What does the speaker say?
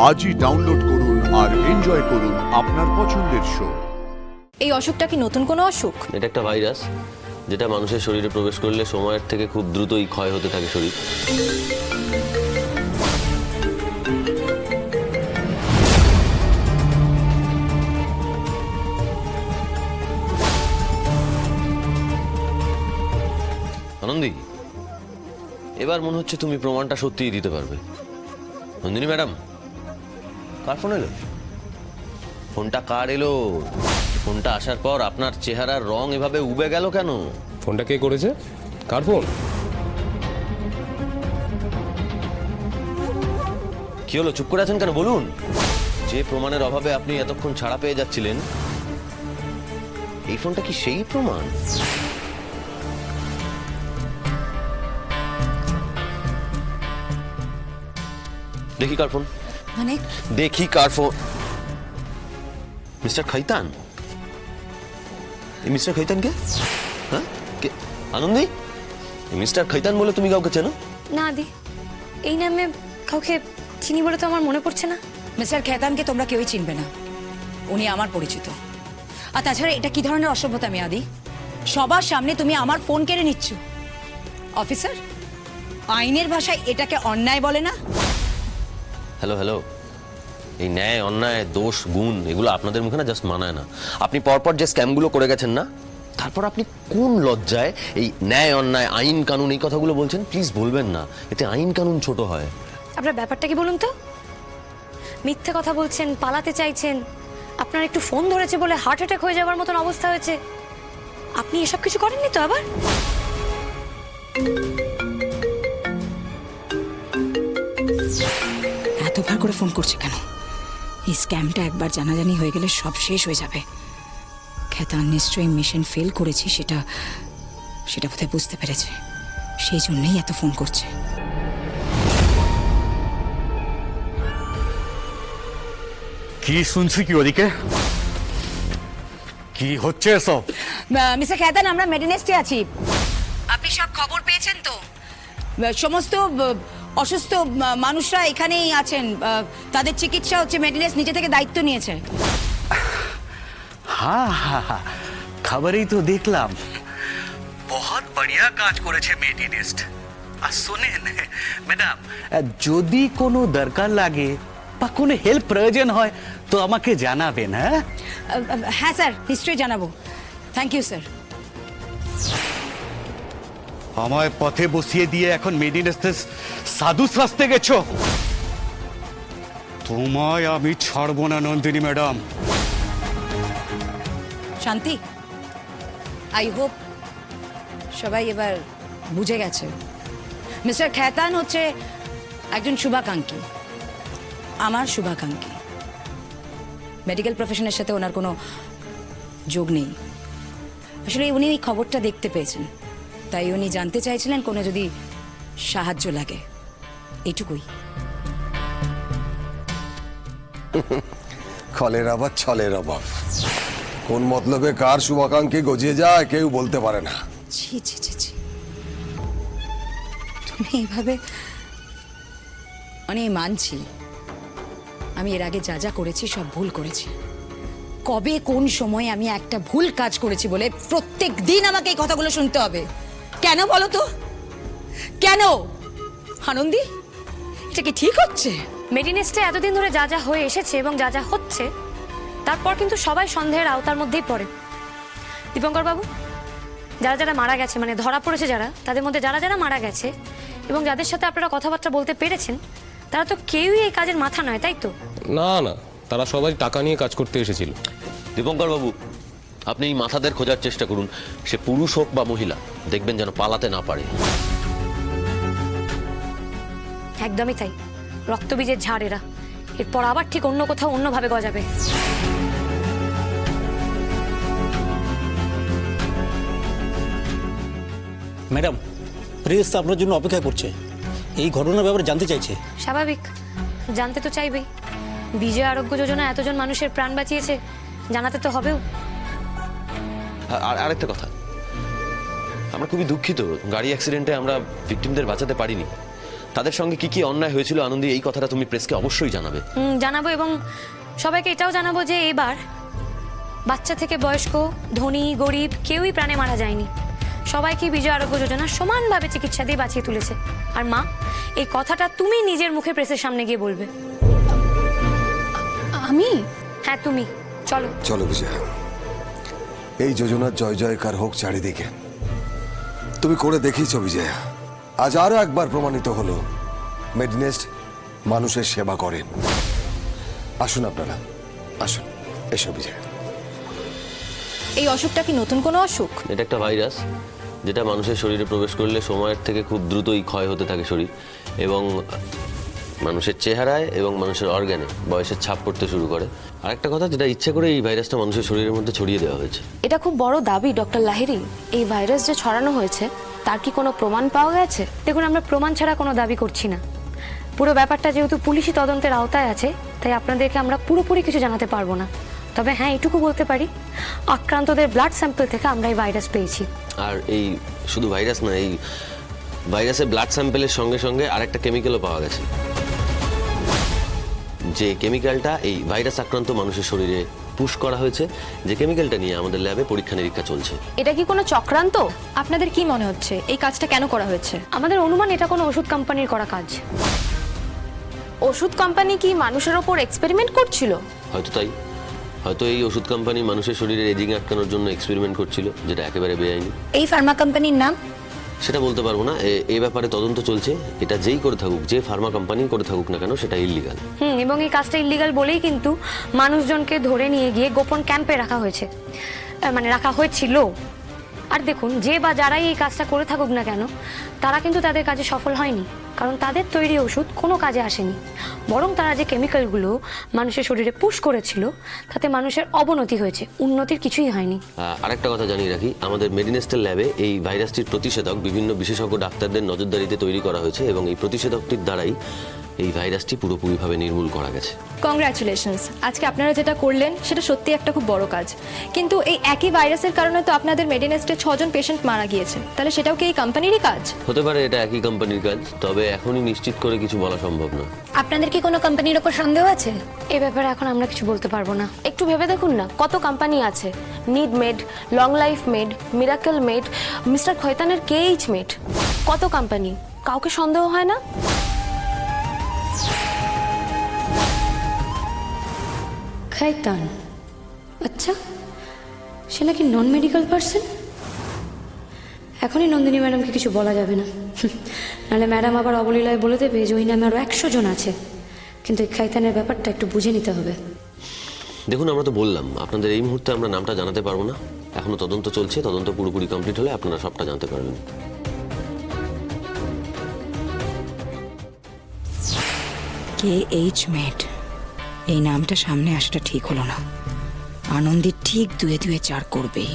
আজই ডাউনলোড করুন আর এনজয় করুন আপনার পছন্দের শো। এই অসুখটা কি নতুন কোনো অসুখ? এটা একটা ভাইরাস যেটা মানুষের শরীরে প্রবেশ করলে সময়ের থেকে খুব দ্রুতই ক্ষয় হতে থাকে শরীর। আনন্দি, এবার মনে হচ্ছে তুমি প্রমাণটা সত্যিই দিতে পারবে। নন্দিনী ম্যাডাম, কার ফোন এলো? ফোনটা কার এলো? ফোনটা আসার পর আপনার চেহারার রং এভাবে উবে গেল কেন? ফোনটা কে করেছে? কার ফোন? কি হলো, চুপ করে আছেন কেন? বলুন। যে প্রমাণের অভাবে আপনি এতক্ষণ ছাড়া পেয়ে যাচ্ছিলেন, এই ফোনটা কি সেই প্রমাণ? দেখি কার ফোন, মানে দেখি কার ফোন। মিস্টার খৈতান? এই মিস্টার খৈতান কে? হ্যাঁ, কে? আনন্দি, মিস্টার খৈতান বলে তুমি কাউকে চেনো? না দি, এই নামে কাউকে চিনি বলে তো আমার মনে পড়ছে না। মিস্টার খেতানকে তোমরা কেউই চিনবে না, উনি আমার পরিচিত। আর তাছাড়া এটা কি ধরনের অসভ্যতা মেয়াদি? সবার সামনে তুমি আমার ফোন কেড়ে নিচ্ছ। অফিসার, আইনের ভাষায় এটাকে অন্যায় বলে না? হ্যালো হ্যালো, এই ন্যায় অন্যায় দোষ গুণ এগুলো আপনাদের মুখে না জাস্ট মানায় না। আপনি পরপর যে স্ক্যামগুলো করে গেছেন না, তারপর আপনি কোন লজ্জায় এই ন্যায় অন্যায় আইন কানুন এই কথাগুলো বলছেন? প্লিজ বলবেন না, এতে আইন কানুন ছোট হয়। আপনার ব্যাপারটা কি বলুন তো? মিথ্যে কথা বলছেন, পালাতে চাইছেন, আপনার একটু ফোন ধরেছে বলে হার্ট অ্যাটাক হয়ে যাওয়ার মতন অবস্থা হয়েছে। আপনি এসব কিছু করেননি তো আবার? এতবার করে ফোন করছে কেন? এই স্ক্যামটা একবার জানাজানি হয়ে গেলে সব শেষ হয়ে যাবে। খেতান নিশ্চয়ই মিশন ফেল করেছি, সেটা বোধহয় বুঝতে পেরেছে, সেই জন্যই এত ফোন করছে। কি শুনছি কি ওদিকে? কি হচ্ছে এসব? মিস্টার খেতান, আমরা মেডিনেস্টে আছি। আপনি সব খবর পেয়েছেন তো? সমস্ত অসুস্থ মানুষরা এখানেই আছেন, তাদের চিকিৎসা হচ্ছে। মেডিনেস নিজে থেকে দায়িত্ব নিয়েছে। हाँ हाँ हाँ, खबर ही तो देखलाम। बहुत बढ़िया কাজ করেছে মেডিনেস্ট। আর শুনেন ম্যাডাম, যদি কোনো দরকার লাগে বা কোনো হেল্প প্রয়োজন হয় তো আমাকে জানাবেন। হ্যাঁ হ্যাঁ স্যার, নিশ্চয়ই জানাবো। Thank you sir. আমায় পথে বসিয়ে দিয়ে এখন মেডিনেস্টের সাধু সাজতে গেছো? তোমায় আমি ছাড়বো না নন্দিনী ম্যাডাম। শান্তি, আই হোপ সবাই এবার বুঝে গেছে মিস্টার খেতান হচ্ছে একজন শুভাকাঙ্ক্ষী, আমার শুভাকাঙ্ক্ষী। মেডিকেল প্রফেশনের সাথে ওনার কোনো যোগ নেই। আসলে উনি এই খবরটা দেখতে পেয়েছেন, তাই উনি জানতে চাইছিলেন কোনো যদি সাহায্য লাগে, এইটুকুই। খলের আবার ছলের অভাব। কোন মতলবে কার শুভাকাঙ্ক্ষী গজিয়ে যায় কেউ বলতে পারে না। ছি ছি ছি ছি, তুমি এইভাবে, আমি মানছি আমি এর আগে যা যা করেছি সব ভুল করেছি। কবে কোন সময় আমি একটা ভুল কাজ করেছি বলে প্রত্যেক দিন আমাকে এই কথাগুলো শুনতে হবে? কেন বলো তো, কেন? আনন্দি, এটা কি ঠিক হচ্ছে? মেডিনেস্টে এতদিন ধরে যা যা হয়ে এসেছে এবং যা যা হচ্ছে, তারপর কিন্তু সবাই সন্দেহের আওতার মধ্যেই পড়ে। দীপঙ্কর বাবু, যারা যারা মারা গেছে, মানে ধরা পড়েছে যারা, তাদের মধ্যে যারা যারা মারা গেছে এবং যাদের সাথে আপনারা কথাবার্তা বলতে পেরেছেন, তারা তো কেউই এই কাজের মাথা নয়, তাই তো? না না, তারা সবাই টাকা নিয়ে কাজ করতে এসেছিল। দীপঙ্কর বাবু, আপনি এই মাথাদের খোঁজার চেষ্টা করুন, সে পুরুষ হোক বা মহিলা, দেখবেন যেন পালাতে না পারে। একদমই তাই, রক্তবীজের ঝাড় এরা। এরপর আবার ঠিক অন্য কোথাও অন্যভাবে গজাবে। ম্যাডাম, প্রেস আপনার জন্য অপেক্ষা করছে, এই ঘটনার ব্যাপারে জানতে চাইছে। স্বাভাবিক, জানতে তো চাইবেই। বিজয় আরোগ্য যোজনা এতজন মানুষের প্রাণ বাঁচিয়েছে, জানাতে তো হবেও। আর আরেকটা কথা, আমরা খুবই দুঃখিত, গাড়ি অ্যাক্সিডেন্টে আমরা ভিকটিমদের বাঁচাতে পারিনি। তাদের সঙ্গে কি কি অন্যায় হয়েছিল আনন্দী, এই কথাটা তুমি প্রেসকে অবশ্যই জানাবে। জানাবো, এবং সবাইকে এটাও জানাবো যে এবার বাচ্চা থেকে বয়স্ক, ধনী গরিব কেউই প্রাণে মারা যায়নি। সবাইকে বিজয় আরোগ্য যোজনা সমানভাবে চিকিৎসা দিয়ে বাঁচিয়ে তুলেছে। আর মা, এই কথাটা তুমি নিজের মুখে প্রেসের সামনে গিয়ে বলবে। আমি? হ্যাঁ তুমি, চলো। চলো বিজয়া, এই যোজনার জয় জয়কার হোক চারিদিকে। তুমি করে দেখিয়েছ বিজয়া, আজ আরো একবার প্রমাণিত হলো মেডিনেস্ট মানুষের সেবা করেন। আসুন আপনারা, আসুন, এসো বিজয়া। এই অসুখটা কি নতুন কোনো অসুখ? এটা একটা ভাইরাস যেটা মানুষের শরীরে প্রবেশ করলে সময়ের থেকে খুব দ্রুতই ক্ষয় হতে থাকে শরীর, এবং মানুষের চেহারায় এবং মানুষের অর্গানে বয়সের ছাপ পড়তে শুরু করে। আরেকটা কথা, যেটা ইচ্ছে করে এই ভাইরাসটা মানুষের শরীরের মধ্যে ছড়িয়ে দেওয়া হয়েছে। এটা খুব বড় দাবি ডক্টর লাহিড়ী। এই ভাইরাস যে ছড়ানো হয়েছে তার কি কোনো প্রমাণ পাওয়া গেছে? দেখুন, আমরা প্রমাণ ছাড়া কোনো দাবি করছি না। পুরো ব্যাপারটা যেহেতু পুলিশি তদন্তের আওতায় আছে, তাই আপনাদেরকে আমরা পুরোপুরি কিছু জানাতে পারবো না। তবে হ্যাঁ, এটুকু বলতে পারি, আক্রান্তদের ব্লাড স্যাম্পল থেকে আমরা এই ভাইরাস পেয়েছি। আর এই শুধু ভাইরাস না, এই ভাইরাসের ব্লাড স্যাম্পেলের সঙ্গে সঙ্গে আরেকটা কেমিক্যালও পাওয়া গেছে, যে কেমিক্যালটা এই ভাইরাস আক্রান্ত মানুষের শরীরে পুশ করা হয়েছে। যে কেমিক্যালটা নিয়ে আমাদের ল্যাবে পরীক্ষা নিরীক্ষা চলছে। এটা কি কোনো চক্রান্ত? আপনাদের কি মনে হচ্ছে এই কাজটা কেন করা হয়েছে? আমাদের অনুমান এটা কোনো ওষুধ কোম্পানির করা কাজ। ওষুধ কোম্পানি কি মানুষের ওপর এক্সপেরিমেন্ট করছিল? হয়তো তাই, হয়তো এই ওষুধ কোম্পানি মানুষের শরীরে এজিং আটকানোর জন্য এক্সপেরিমেন্ট করছিল, যেটা একেবারে বেআইনি। এই ফার্মা কোম্পানির নাম? সেটা বলতে পারবো না, এই ব্যাপারে তদন্ত চলছে। এটা যেই করে থাকুক, যে ফার্মা কোম্পানি করে থাকুক না কেন, সেটা ইল্লিগাল। এবং এই কাজটা ইল্লিগাল বলেই কিন্তু মানুষজনকে ধরে নিয়ে গিয়ে গোপন ক্যাম্পে রাখা হয়েছে, মানে রাখা হয়েছিল। আর দেখুন, যে বা যারাই এই কাজটা করে থাকুক না কেন, তারা কিন্তু তাদের কাজে সফল হয়নি, কারণ তাদের তৈরি ওষুধ কোনো কাজে আসেনি। বরং তারা যে কেমিক্যালগুলো মানুষের শরীরে পুশ করেছিল, তাতে মানুষের অবনতি হয়েছে, উন্নতির কিছুই হয়নি। আরেকটা কথা জানিয়ে রাখি, আমাদের মেডিনেস্টের ল্যাবে এই ভাইরাসটির প্রতিষেধক বিভিন্ন বিশেষজ্ঞ ডাক্তারদের নজরদারিতে তৈরি করা হয়েছে, এবং এই প্রতিষেধকটির দ্বারাই এই ভাইরাসটি পুরোপুরিভাবে নির্মূল করা গেছে। কংগ্রাচুলেশনস। আজকে আপনারা যেটা করলেন সেটা সত্যি একটা খুব বড় কাজ। কিন্তু এই একই ভাইরাসের কারণে তো আপনাদের মেডিনেস্টে 6 জন পেশেন্ট মারা গিয়েছে, তাহলে সেটাও কি এই কোম্পানিরই কাজ? হতে পারে এটা একই কোম্পানির কাজ, তবে এখনই নিশ্চিত করে কিছু বলা সম্ভব না। আপনাদের কি কোনো কোম্পানির ওপর সন্দেহ আছে? এ ব্যাপারে এখন আমরা কিছু বলতে পারবো না। একটু ভেবে দেখুন না, কত কোম্পানি আছে। Need med, long life med, miracle med, mister খৈতানের কেএইচ মেড, কত কোম্পানি। কাউকে সন্দেহ হয় না? খাইতান? আচ্ছা, সে নাকি নন মেডিকেল পার্সন। এখনই নন্দিনী ম্যাডামকে কিছু বলা যাবে না, নাহলে ম্যাডাম আবার অবলীলায় বলে দেবে যে ওই নামে আরও 100 জন আছে। কিন্তু এই খাইতানের ব্যাপারটা একটু বুঝে নিতে হবে। দেখুন, আমরা তো বললাম আপনাদের এই মুহূর্তে আমরা নামটা জানাতে পারবো না, এখনো তদন্ত চলছে। তদন্ত পুরোপুরি কমপ্লিট হলে আপনারা সবটা জানতে পারবেন। কেএইচ মেড, এই নামটা সামনে আসাটা ঠিক হলো না। আনন্দী ঠিক 2-2 4 করবেই।